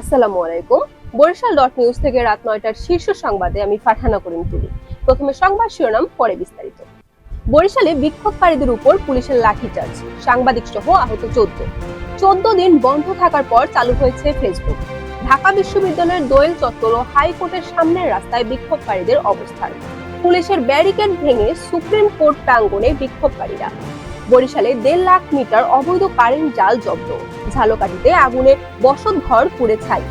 আসসালামু আলাইকুম। Barishal dot news থেকে রাত ৯টার শীর্ষ সংবাদে আমি ফারহানা করিম তুলি। প্রথমে সংবাদ শিরোনাম, পরে বিস্তারিত। বরিশালে বিক্ষোভকারীদের উপর পুলিশের লাঠিচার্জ, সাংবাদিক সহ আহত ১৪ দিন বন্ধ থাকার পর চালু হয়েছে ফেসবুক। ঢাকা বিশ্ববিদ্যালয়ের দোয়েল চত্বর ও হাইকোর্টের সামনের রাস্তায় বিক্ষোভকারীদের অবস্থান। পুলিশের ব্যারিকেড ভেঙে সুপ্রিম কোর্ট প্রাঙ্গণে বিক্ষোভকারীরা। বরিশালে ১.৫ লাখ মিটার অবৈধ কারেন্ট জাল জব্দ। ঝালকাঠিতে আগুনে বসতঘর পুড়ে ছাই।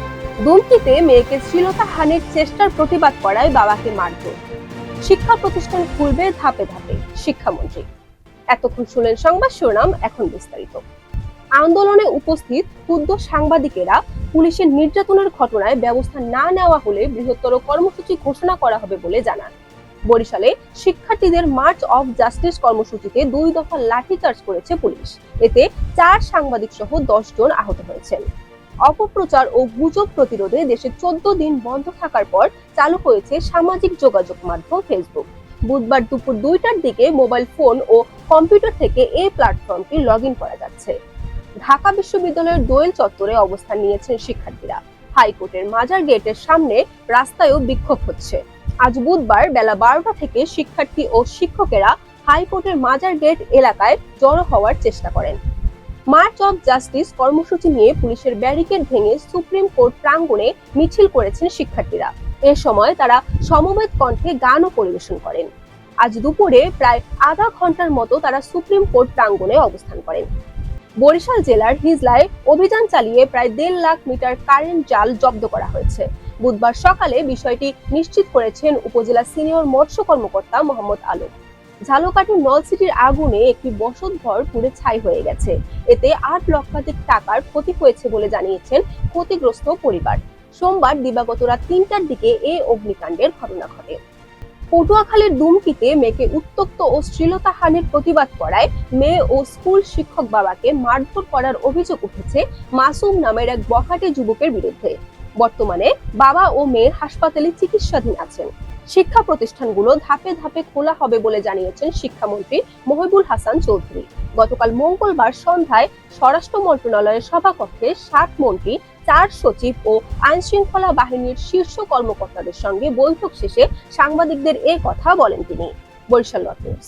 দুমকিতে মেয়েকে শ্লীলতাহানির চেষ্টার প্রতিবাদ করায় বাবাকে মারধর। শিক্ষা প্রতিষ্ঠান খুলবে ধাপে ধাপে, শিক্ষামন্ত্রী। এতক্ষণ শুনলেন সংবাদ শিরোনাম, এখন বিস্তারিত। আন্দোলনে উপস্থিত ক্ষুব্ধ সাংবাদিকেরা পুলিশের নির্যাতনের ঘটনায় ব্যবস্থা না নেওয়া হলে বৃহত্তর কর্মসূচি ঘোষণা করা হবে বলে জানান। বরিশালে শিক্ষার্থীদের মার্চ অফ জাস্টিস কর্মসূচিতে ২ দফা লাঠিচার্জ করেছে পুলিশ। এতে ৪ সাংবাদিক সহ ১০ জন আহত হয়েছেন। অপপ্রচার ও গুজব প্রতিরোধে দেশে ১৪ দিন বন্ধ থাকার পর চালু হয়েছে সামাজিক যোগাযোগ মাধ্যম ফেসবুক। বুধবার দুপুর ২টার দিকে মোবাইল ফোন ও কম্পিউটার থেকে এই প্ল্যাটফর্মটি লগইন করা যাচ্ছে। ঢাকা বিশ্ববিদ্যালয়ের দোয়েল চত্বরে অবস্থান নিয়েছেন শিক্ষার্থীরা। হাইকোর্টের মাজার গেটের সামনে রাস্তায়ও বিক্ষোভ হচ্ছে। আজ বুধবার বেলা ১২টা থেকে শিক্ষার্থী ও শিক্ষকেরা হাইকোর্টের মাজার গেট এলাকায় জড়ো হওয়ার চেষ্টা করেন। মার্চ অফ জাস্টিস কর্মসূচি নিয়ে পুলিশের ব্যারিকেড ভেঙে সুপ্রিম কোর্ট প্রাঙ্গণে মিছিল করেছেন শিক্ষার্থীরা। এ সময় তারা সমবেত কণ্ঠে গানও পরিবেশন করেন। আজ দুপুরে প্রায় আধা ঘন্টার মতো তারা সুপ্রিম কোর্ট প্রাঙ্গণে অবস্থান করেন। বরিশাল জেলার হিজলায় অভিযান চালিয়ে প্রায় ১.৫ লাখ মিটার কারেন্ট জাল জব্দ করা হয়েছে। বুধবার সকালে বিষয়টি নিশ্চিত করেছেন উপজেলা সিনিয়র মৎস্য কর্মকর্তা মোহাম্মদ আলম। ঝালকাঠির নলসিটির আগুনে একটি বসতঘর পুড়ে ছাই হয়ে গেছে। এতে ৮ লক্ষাধিক টাকার ক্ষতি হয়েছে বলে জানিয়েছেন ক্ষতিগ্রস্ত পরিবার। সোমবার দিবাগত রাত ৩টার দিকে এই অগ্নিকাণ্ডের ঘটনা ঘটে। পটুয়াখালীর দুমকিতে মেয়েকে উত্ত্যক্ত ও শ্লীলতাহানির প্রতিবাদ করায় মেয়ে ও স্কুল শিক্ষক বাবাকে মারধর করার অভিযোগ উঠেছে মাসুম নামের এক বখাটে যুবকের বিরুদ্ধে। বর্তমানে বাবা ও মেয়ে হাসপাতালে চিকিৎসাধীন আছেন। শিক্ষা প্রতিষ্ঠানগুলো ধাপে ধাপে খোলা হবে বলে জানিয়েছেন শিক্ষামন্ত্রী মহিবুল হাসান চৌধুরী। গতকাল মঙ্গলবার সন্ধ্যায় স্বরাষ্ট্র মন্ত্রণালয়ের সভাকক্ষে ৭ মন্ত্রী, ৪ সচিব ও আইন শৃঙ্খলা বাহিনীর শীর্ষ কর্মকর্তাদের সঙ্গে বৈঠক শেষে সাংবাদিকদের এ কথা বলেন তিনি। Barishal dot news.